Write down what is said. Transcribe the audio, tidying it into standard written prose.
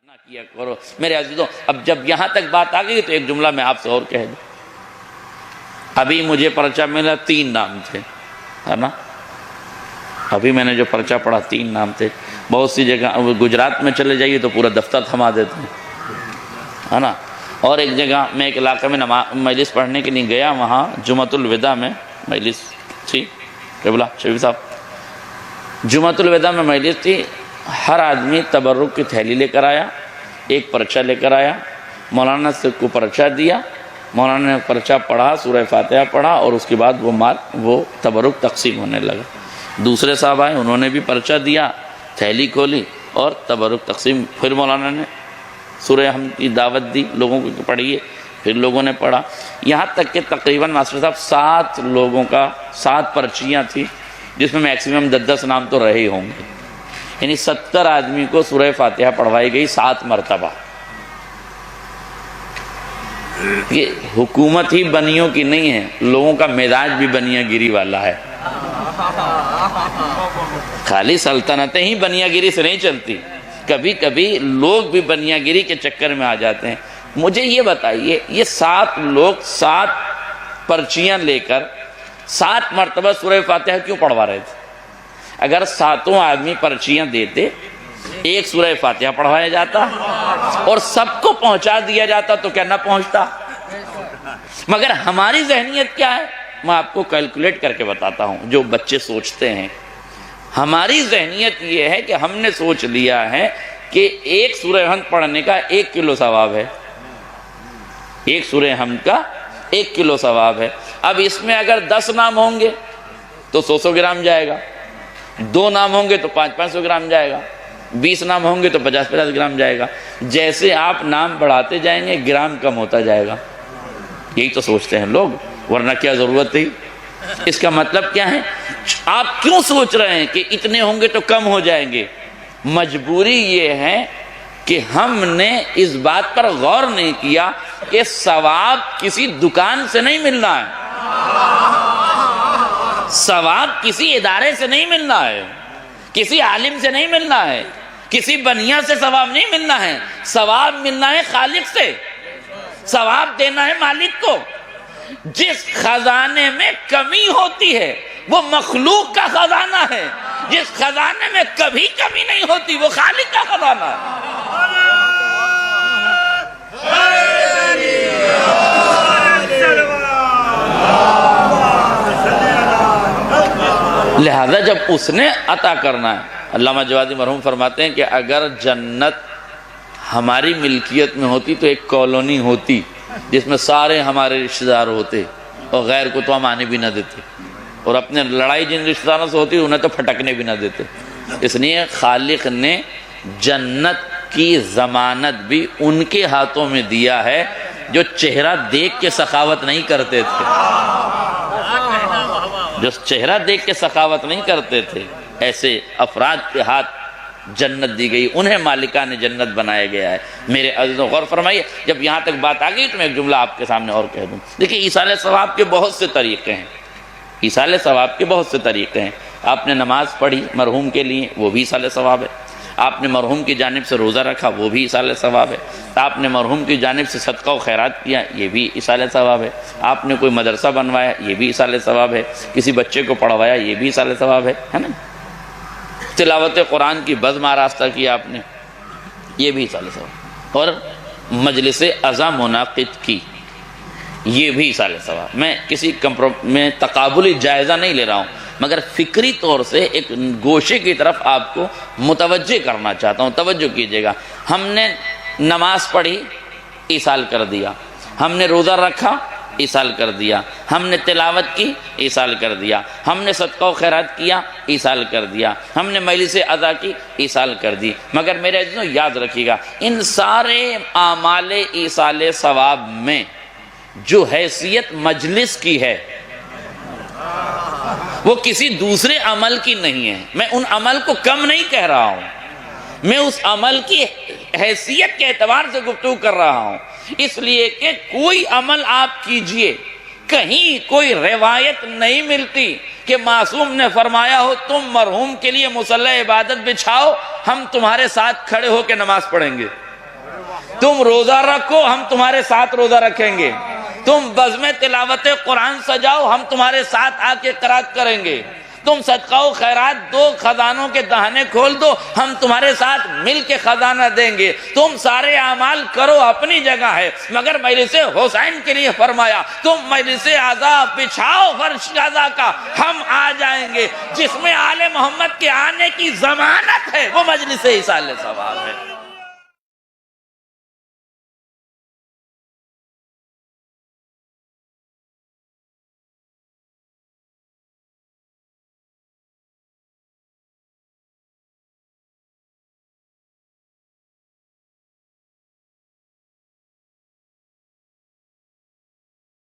نہ کیا کرو میرے عزیزوں۔ اب جب یہاں تک بات آ گئی تو ایک جملہ میں آپ سے اور کہہ دوں۔ ابھی مجھے پرچہ ملا 3 نام تھے، ہے نا؟ ابھی میں نے جو پرچہ پڑھا 3 نام تھے۔ بہت سی جگہ گجرات میں چلے جائیے تو پورا دفتر تھما دیتے ہیں، ہے نا؟ اور ایک جگہ میں ایک علاقے میں مجلس پڑھنے کے لیے گیا، وہاں جمعۃ الوداع میں مجلس تھی، قبلہ شفیع صاحب، جمعۃ الوداع میں مجلس تھی۔ ہر آدمی تبرک کی تھیلی لے کر آیا، ایک پرچہ لے کر آیا، مولانا سے کو پرچہ دیا، مولانا نے پرچہ پڑھا، سورہ فاتحہ پڑھا، اور اس کے بعد وہ تبرک تقسیم ہونے لگا۔ دوسرے صاحب آئے، انہوں نے بھی پرچہ دیا، تھیلی کھولی اور تبرک تقسیم۔ پھر مولانا نے سورہ حمد کی دعوت دی، لوگوں کو پڑھیے، پھر لوگوں نے پڑھا، یہاں تک کہ تقریباً ماسٹر صاحب 7 لوگوں کا 7 پرچیاں تھیں، جس میں میکسیمم 10 نام تو رہے ہی ہوں گے، یعنی 70 آدمی کو سورہ فاتحہ پڑھوائی گئی 7 مرتبہ۔ یہ حکومت ہی بنیوں کی نہیں ہے، لوگوں کا مزاج بھی بنیا گیری والا ہے۔ خالی سلطنتیں ہی بنیا گیری سے نہیں چلتی، کبھی کبھی لوگ بھی بنیا گیری کے چکر میں آ جاتے ہیں۔ مجھے یہ بتائیے، یہ 7 لوگ 7 پرچیاں لے کر 7 مرتبہ سورہ فاتحہ کیوں پڑھوا رہے تھے؟ اگر 7 آدمی پرچیاں دیتے، ایک سورہ فاتحہ پڑھوایا جاتا اور سب کو پہنچا دیا جاتا تو کیا نہ پہنچتا؟ مگر ہماری ذہنیت کیا ہے، میں آپ کو کیلکولیٹ کر کے بتاتا ہوں، جو بچے سوچتے ہیں۔ ہماری ذہنیت یہ ہے کہ ہم نے سوچ لیا ہے کہ ایک سورہ حمد پڑھنے کا 1 کلو ثواب ہے، ایک سورہ حمد کا 1 کلو ثواب ہے۔ اب اس میں اگر 10 نام ہوں گے تو 100 گرام جائے گا، 2 نام ہوں گے تو 500 گرام جائے گا، 20 نام ہوں گے تو 50 گرام جائے گا۔ جیسے آپ نام بڑھاتے جائیں گے گرام کم ہوتا جائے گا، یہی تو سوچتے ہیں لوگ، ورنہ کیا ضرورت تھی؟ اس کا مطلب کیا ہے؟ آپ کیوں سوچ رہے ہیں کہ اتنے ہوں گے تو کم ہو جائیں گے؟ مجبوری یہ ہے کہ ہم نے اس بات پر غور نہیں کیا کہ ثواب کسی دکان سے نہیں ملنا ہے، ثواب کسی ادارے سے نہیں ملنا ہے، کسی عالم سے نہیں ملنا ہے، کسی بنیا سے ثواب نہیں ملنا ہے، ثواب ملنا ہے خالق سے، ثواب دینا ہے مالک کو۔ جس خزانے میں کمی ہوتی ہے وہ مخلوق کا خزانہ ہے، جس خزانے میں کبھی کمی نہیں ہوتی وہ خالق کا خزانہ ہے۔ لہذا جب اس نے عطا کرنا ہے، علامہ جوادی مرحوم فرماتے ہیں کہ اگر جنت ہماری ملکیت میں ہوتی تو ایک کالونی ہوتی جس میں سارے ہمارے رشتہ دار ہوتے، اور غیر کو تو ہم آنے بھی نہ دیتے، اور اپنے لڑائی جن رشتہ داروں سے ہوتی انہیں تو پھٹکنے بھی نہ دیتے۔ اس لیے خالق نے جنت کی ضمانت بھی ان کے ہاتھوں میں دیا ہے جو چہرہ دیکھ کے سخاوت نہیں کرتے تھے، جو چہرہ دیکھ کے سخاوت نہیں کرتے تھے، ایسے افراد کے ہاتھ جنت دی گئی، انہیں مالکان جنت بنایا گیا ہے۔ میرے عزیزوں غور فرمائیے، جب یہاں تک بات آ گئی تو میں ایک جملہ آپ کے سامنے اور کہہ دوں۔ دیکھیں ایصال ثواب کے بہت سے طریقے ہیں، ایصال ثواب کے بہت سے طریقے ہیں۔ آپ نے نماز پڑھی مرحوم کے لیے، وہ بھی ایصال ثواب ہے۔ آپ نے مرحوم کی جانب سے روزہ رکھا، وہ بھی ایصال ثواب ہے۔ آپ نے مرحوم کی جانب سے صدقہ و خیرات کیا، یہ بھی ایصال ثواب ہے۔ آپ نے کوئی مدرسہ بنوایا، یہ بھی ایصال ثواب ہے۔ کسی بچے کو پڑھوایا، یہ بھی ایصال ثواب ہے نا؟ تلاوت قرآن کی بزم آراستہ کیا آپ نے، یہ بھی ایصال ثواب، اور مجلس عزا منعقد کی، یہ بھی ایصال ثواب۔ میں کسی میں تقابلی جائزہ نہیں لے رہا ہوں، مگر فکری طور سے ایک گوشے کی طرف آپ کو متوجہ کرنا چاہتا ہوں، توجہ کیجیے گا۔ ہم نے نماز پڑھی، ایصال کر دیا، ہم نے روزہ رکھا، ایصال کر دیا، ہم نے تلاوت کی، ایصال کر دیا، ہم نے صدقہ و خیرات کیا، ایصال کر دیا، ہم نے مجلس عزا کی، ایصال کر دی۔ مگر میرے عزیزوں یاد رکھیے گا، ان سارے اعمال ایصال ثواب میں جو حیثیت مجلس کی ہے وہ کسی دوسرے عمل کی نہیں ہے۔ میں ان عمل کو کم نہیں کہہ رہا ہوں، میں اس عمل کی حیثیت کے اعتبار سے گفتگو کر رہا ہوں، اس لیے کہ کوئی عمل آپ کیجئے، کہیں کوئی روایت نہیں ملتی کہ معصوم نے فرمایا ہو تم مرحوم کے لیے مصلی عبادت بچھاؤ، ہم تمہارے ساتھ کھڑے ہو کے نماز پڑھیں گے۔ تم روزہ رکھو ہم تمہارے ساتھ روزہ رکھیں گے، تم بزم تلاوت قرآن سجاؤ ہم تمہارے ساتھ آ کے قرات کریں گے، تم صدقہ و خیرات دو، خزانوں کے دہانے کھول دو ہم تمہارے ساتھ مل کے خزانہ دیں گے، تم سارے اعمال کرو اپنی جگہ ہے، مگر مجلس حسین کے لیے فرمایا تم مجلس عزا بچھاؤ فرش عزا کا، ہم آ جائیں گے، جس میں آل محمد کے آنے کی ضمانت ہے وہ مجلس ایصال ثواب ہے۔